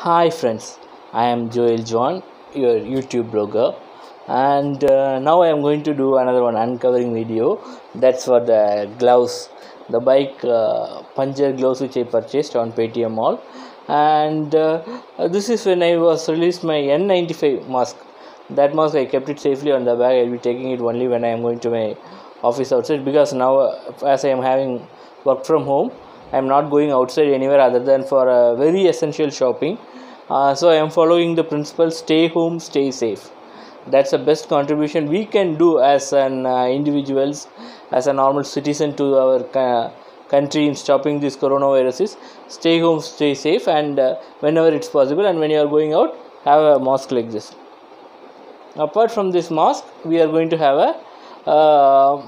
Hi friends, I am Joel John, your YouTube blogger, and now I am going to do another one uncovering video. That's for the gloves, the bike puncture gloves which I purchased on Paytm Mall, and this is when I was released my N95 mask. That mask I kept it safely on the bag. I'll be taking it only when I am going to my office outside because now as I am having work from home, I am not going outside anywhere other than for very essential shopping. So I am following the principle: stay home, stay safe. That's the best contribution we can do as an individuals, as a normal citizen to our country in stopping this coronavirus. Is stay home, stay safe, and whenever it's possible, and when you are going out, have a mask like this. Apart from this mask, we are going to have a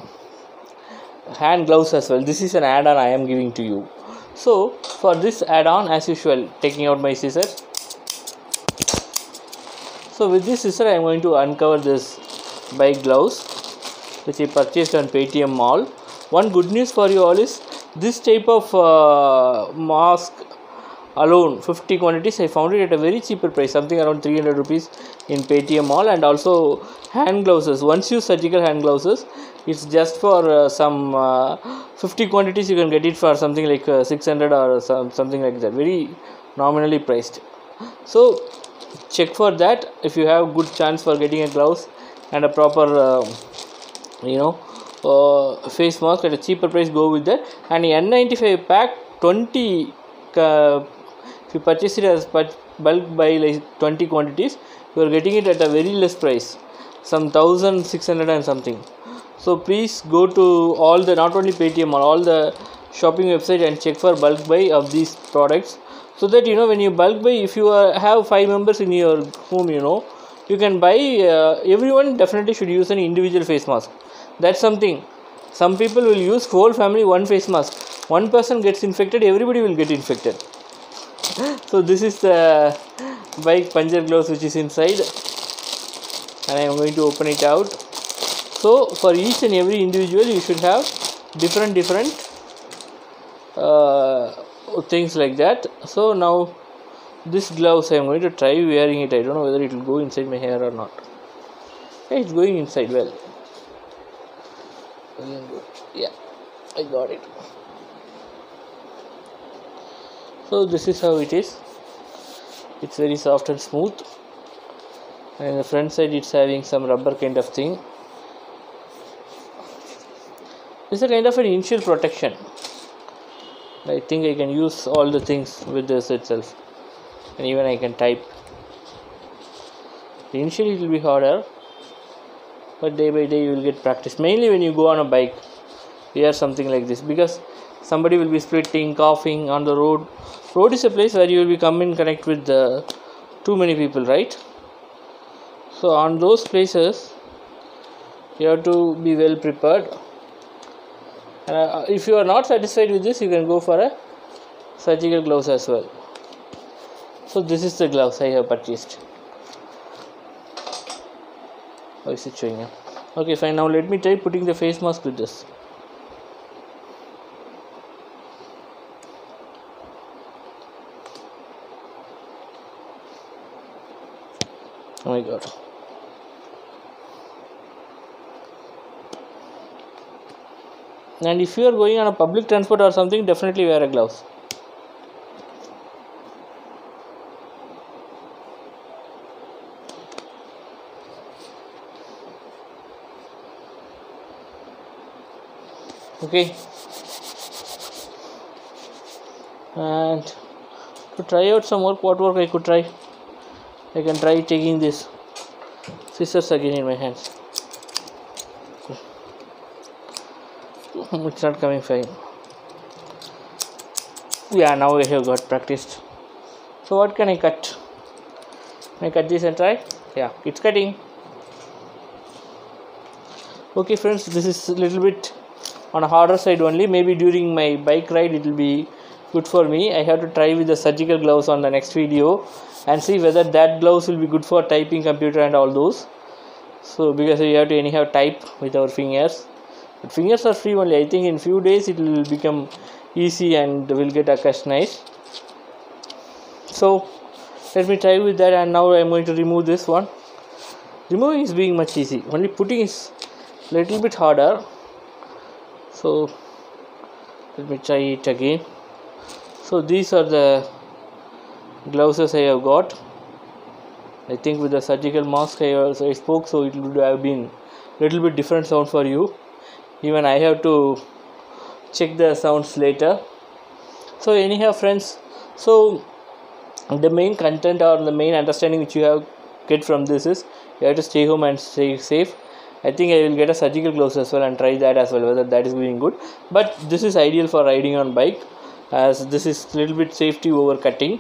hand gloves as well. This is an add-on I am giving to you. So for this add-on, as usual, taking out my scissors. So with this scissor I am going to uncover this bike gloves which I purchased on Paytm Mall. One good news for you all is this type of mask alone 50 quantities I found it at a very cheaper price, something around 300 rupees in Paytm Mall. And also hand gloves, once use surgical hand gloves, it's just for some 50 quantities you can get it for something like 600 or something like that, very nominally priced. So check for that. If you have good chance for getting a gloves and a proper face mask at a cheaper price, go with that. And N95 pack 20 if you purchase it as bulk by like 20 quantities, you are getting it at a very less price, some 1600 and something. So please go to all the, not only Paytm or all the shopping website, and check for bulk buy of these products, so that when you bulk buy, if you have 5 members in your home, you can buy, everyone definitely should use an individual face mask. That's something. Some people will use whole family one face mask. One person gets infected, everybody will get infected. So this is the bike puncture gloves which is inside, and I am going to open it out. So for each and every individual you should have different things like that. So now this gloves I am going to try wearing it. I don't know whether it will go inside my hair or not. Okay, it's going inside well. Yeah, I got it. So this is how it is. It's very soft and smooth, and in the front side it's having some rubber kind of thing. This is a kind of an initial protection. I think I can use all the things with this itself, and even I can type. Initially it will be harder, but day by day you will get practice. Mainly when you go on a bike, wear something like this, because somebody will be splitting, coughing on the road. Road is a place where you will be come in connect with too many people, right? So on those places you have to be well prepared. If you are not satisfied with this, you can go for a surgical gloves as well. So this is the gloves I have purchased. How is it showing up? Okay, fine. Now let me try putting the face mask with this. Oh my god. And if you are going on a public transport or something, definitely wear a gloves. Okay. And to try out some work, what work I could try? I can try taking this scissors again in my hands. It's not coming fine. Yeah, now I have got practiced. So what can I cut? Can I cut this and try? Yeah, it's cutting. Okay friends, this is a little bit on a harder side only. Maybe during my bike ride it will be good for me. I have to try with the surgical gloves on the next video and see whether that gloves will be good for typing computer and all those. So because we have to anyhow type with our fingers, but fingers are free only. I think in few days it will become easy and will get accustomed. So let me try with that. And now I am going to remove this one. Removing is being much easy, only putting is little bit harder. So let me try it again. So these are the gloves I have got. I think with the surgical mask I spoke, so it would have been little bit different sound for you. Even I have to check the sounds later. So anyhow friends, so the main content or the main understanding which you have get from this is you have to stay home and stay safe. I think I will get a surgical gloves as well and try that as well, whether that is going good. But this is ideal for riding on bike, as this is little bit safety over cutting.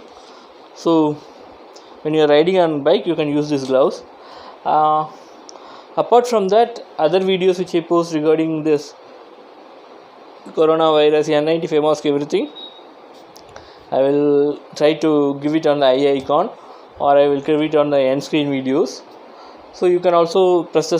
So when you are riding on bike, you can use these gloves. Apart from that, other videos which I post regarding this coronavirus, N95 mask, everything, I will try to give it on the eye icon, or I will give it on the end screen videos. So you can also press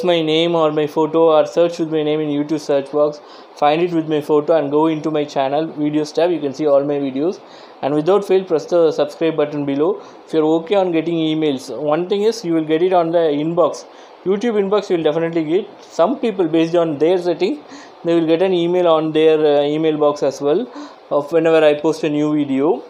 my name or my photo, or search with my name in YouTube search box, find it with my photo and go into my channel videos tab. You can see all my videos, and without fail press the subscribe button below. If you're okay on getting emails, one thing is you will get it on the inbox, YouTube inbox. You will definitely get. Some people, based on their setting, they will get an email on their email box as well of whenever I post a new video.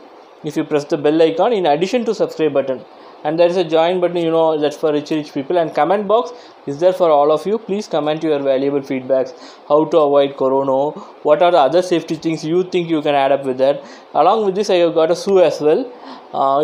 If you press the bell icon in addition to subscribe button, and there is a join button, you know, that's for rich people. And comment box is there for all of you. Please comment your valuable feedbacks, how to avoid corona, what are the other safety things you think you can add up with that. Along with this, I have got a shoe as well.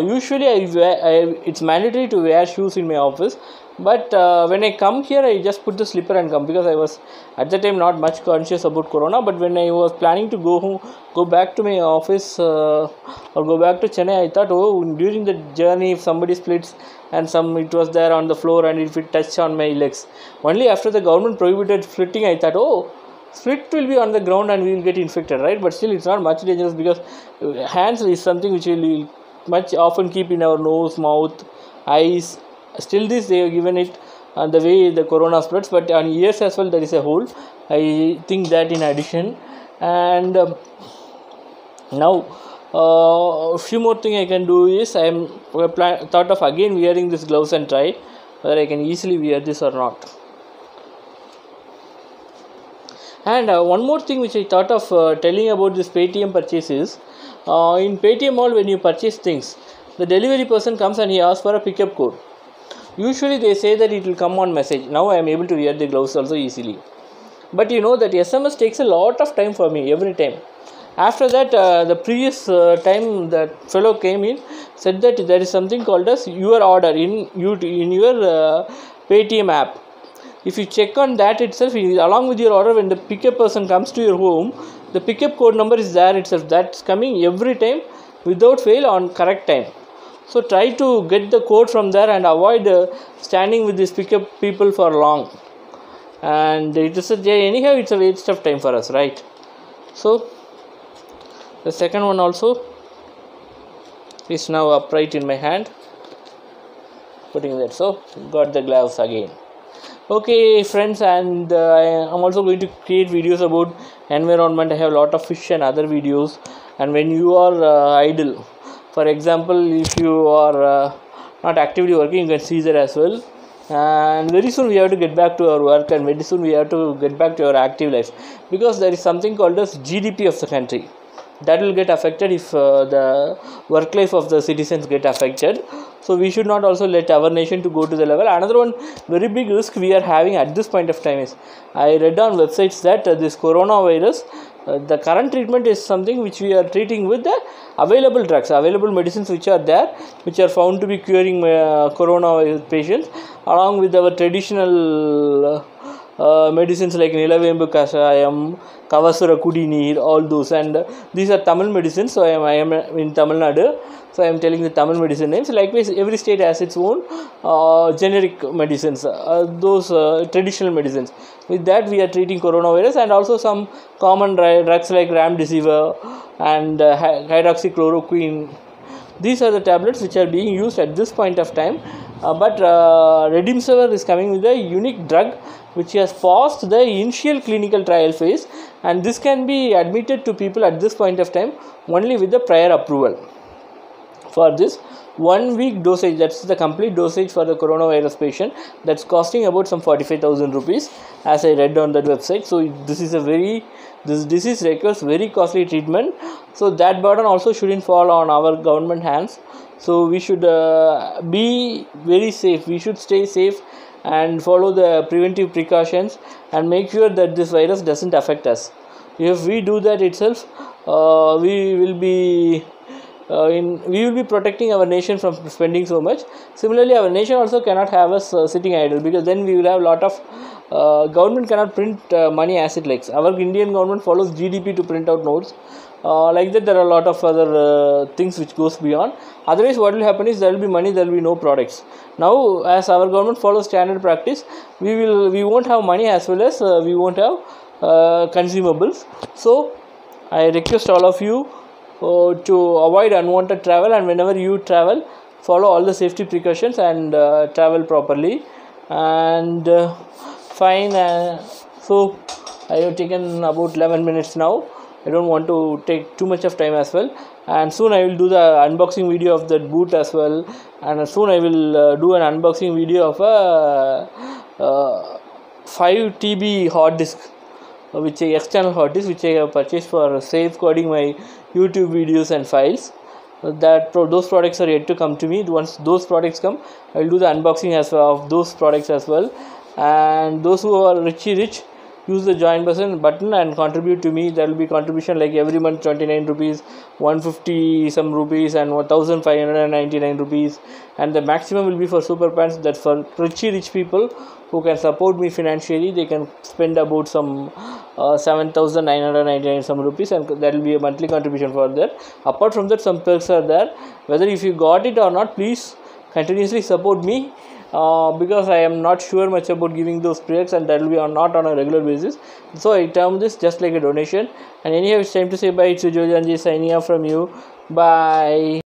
Usually it's mandatory to wear shoes in my office, but when I come here, I just put the slipper and come, because I was at the time not much conscious about corona. But when I was planning to go back to my office or go back to Chennai, I thought, oh, during the journey, if somebody splits and it was there on the floor and if it touched on my legs, only after the government prohibited splitting, I thought, oh, split will be on the ground and we will get infected, right? But still it's not much dangerous, because hands is something which will much often keep in our nose, mouth, eyes. Still this they have given it the way the corona spreads, but on ears as well there is a hole. I think that in addition. And now a few more thing I can do is I am thought of again wearing this gloves and try whether I can easily wear this or not. And one more thing which I thought of telling about this Paytm purchases. In Paytm Mall, when you purchase things, the delivery person comes and he asks for a pickup code. Usually they say that it will come on message. Now I am able to wear the gloves also easily. But you know that SMS takes a lot of time for me every time. After that, the previous time that fellow came in, said that there is something called as your order in your Paytm app. If you check on that itself, along with your order, when the pickup person comes to your home, the pickup code number is there itself. That's coming every time without fail on correct time. So try to get the code from there and avoid standing with these pickup people for long. And it is anyhow it's a waste of time for us, right? So the second one also is now upright in my hand, putting that. So got the gloves again. Okay friends, and I am also going to create videos about environment. I have a lot of fish and other videos. And when you are idle, for example, if you are not actively working, you can see that as well. And very soon we have to get back to our work, and very soon we have to get back to our active life, because there is something called as GDP of the country that will get affected if the work life of the citizens get affected. So we should not also let our nation to go to the level. Another one very big risk we are having at this point of time is, I read on websites that this coronavirus, the current treatment is something which we are treating with the available drugs, available medicines which are there, which are found to be curing coronavirus patients, along with our traditional medicines like Nilavembu Kashayam, Kavasura Kudineer, all those. And these are Tamil medicines. So I am in Tamil Nadu, so I am telling the Tamil medicine names. Likewise, every state has its own generic medicines, those traditional medicines. With that we are treating coronavirus, and also some common drugs like Remdesivir and hydroxychloroquine. These are the tablets which are being used at this point of time. But Remdesivir is coming with a unique drug which has passed the initial clinical trial phase, and this can be admitted to people at this point of time only with the prior approval. for this 1 week dosage. That's the complete dosage for the coronavirus patient. That's costing about some 45,000 rupees, as I read on that website. So this is a this disease requires very costly treatment. So that burden also shouldn't fall on our government hands. So we should be very safe. We should stay safe and follow the preventive precautions and make sure that this virus doesn't affect us. If we do that itself, we will be we will be protecting our nation from spending so much. Similarly, our nation also cannot have us sitting idle, because then we will have a lot of government cannot print money as it likes. Our Indian government follows GDP to print out notes. Like that, there are a lot of other things which goes beyond. Otherwise, what will happen is there will be money, there will be no products. Now, as our government follows standard practice, we won't have money, as well as we won't have consumables. So I request all of you to avoid unwanted travel, and whenever you travel, follow all the safety precautions and travel properly. And fine. So I have taken about 11 minutes now. I don't want to take too much of time as well, and soon I will do the unboxing video of that boot as well, and soon I will do an unboxing video of a 5 TB hard disk, which external hard disk, which I have purchased for safeguarding my YouTube videos and files. Those products are yet to come to me. Once those products come, I will do the unboxing as well of those products as well. And those who are rich, use the join button and contribute to me. There will be contribution like every month 29 rupees, 150 some rupees, and 1599 rupees, and the maximum will be for super pants. That's for rich people who can support me financially. They can spend about some 7,999 some rupees, and that will be a monthly contribution for that. Apart from that, some perks are there. Whether if you got it or not, please continuously support me, because I am not sure much about giving those perks, and that will be not on a regular basis. So I term this just like a donation. And anyhow, it's time to say bye. It's Jojanji signing off from you. Bye.